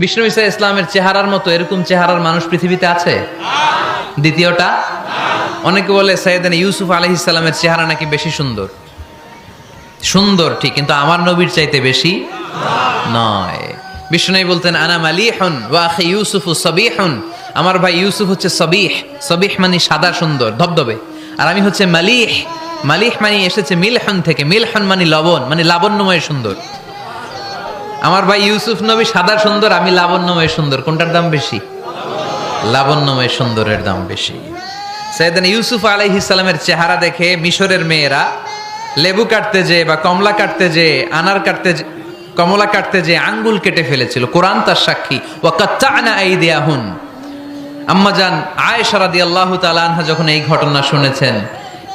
বিষ্ণু ঈসা ইসলামের চেহারার মতো এরকম চেহারার মানুষ পৃথিবীতে আছে? দ্বিতীয়টা, অনেকে বলে সাইয়েদনা ইউসুফ আলাইহিস সালামের চেহারা নাকি বেশি সুন্দর। সুন্দর ঠিক, কিন্তু আমার নবীর চাইতে বেশি নয়। বিষ্ণু বলতেন আনা মালিহুন ওয়া আখি ইউসুফু সাবিহুন, আমার ভাই ইউসুফ হচ্ছে সাবিহ। সাবিহ মানে সাদা সুন্দর ধবধবে, আর আমি হচ্ছে মালিহ। মালিহ মানে এসেছে মিলহন থেকে, মিলহন মানে লবণ, মানে লাবণ্যময় সুন্দর। আমার ভাই ইউসুফ নবী সাদা সুন্দর, আমি লাবণ্যময় সুন্দর। কোনটার দাম বেশি? লাবণ্যময় সুন্দরের দাম বেশি। সাইয়েদনা ইউসুফ আলাইহিস সালামের চেহারা দেখে মিশরের মেয়েরা লেবু কাটতে যে বা কমলা কাটতে যে আনার কাটতে কমলা কাটতে যে আঙ্গুল কেটে ফেলেছিল। কোরআন তার সাক্ষী। ওয়া কাত্তা'না আইদিয়াহুন। আম্মাজান আয়েশা রাদিয়াল্লাহু তাআলা আনহা যখন এই ঘটনা শুনেছেন,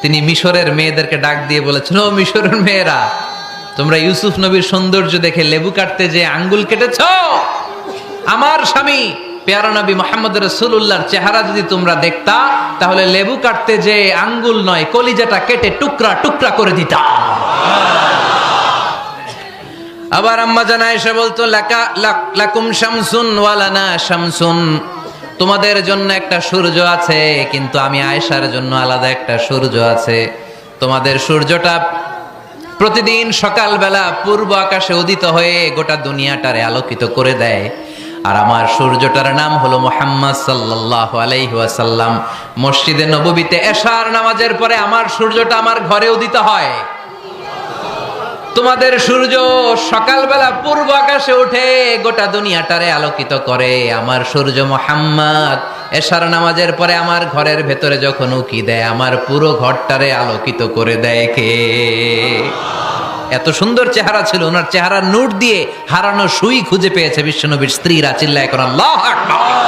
তিনি মিশরের মেয়েদেরকে ডাক দিয়ে বলেছেন, ও মিশরের মেয়েরা, তোমরা ইউসুফ নবীর সৌন্দর্য দেখে লেবু কাটতে যে আঙ্গুল কেটেছ, আমার স্বামী পেয়ারা নবী মুহাম্মদ রাসূলুল্লাহর চেহারা যদি তোমরা দেখতা, তাহলে লেবু কাটতে যে আঙ্গুল নয়, কলিজাটা কেটে টুকরা টুকরা করে দিতা। আবার আম্মা জান আয়েশা বলতো, লাকুম শামসুন ওয়া লানা শামসুন, তোমাদের জন্য একটা সূর্য আছে, কিন্তু আমি আয়েশার জন্য আলাদা একটা সূর্য আছে। তোমাদের সূর্যটা প্রতিদিন সকালবেলা পূর্ব আকাশে উদিত হয়ে গোটা দুনিয়াটারে আলোকিত করে দেয়, আর আমার সূর্যটার নাম হলো মুহাম্মদ সাল্লাল্লাহু আলাইহি ওয়াসাল্লাম। মসজিদে নববীতে এশার নামাজের পরে আমার সূর্যটা আমার ঘরে উদিত হয়। তোমাদের সূর্য সকালবেলা পূর্ব আকাশে উঠে গোটা দুনিয়াটারে আলোকিত করে, আমার সূর্য মুহাম্মদ এশার নামাজের পরে আমার ঘরের ভেতরে যখন উকি দেয়, আমার পুরো ঘরটারে আলোকিত করে দেয় কে? এত সুন্দর চেহারা ছিল, ওনার চেহারার নূর দিয়ে হারানো সুই খুঁজে পেয়েছে বিশ্বনবীর স্ত্রীরা। চিল্লায় কোন আল্লাহু আকবার।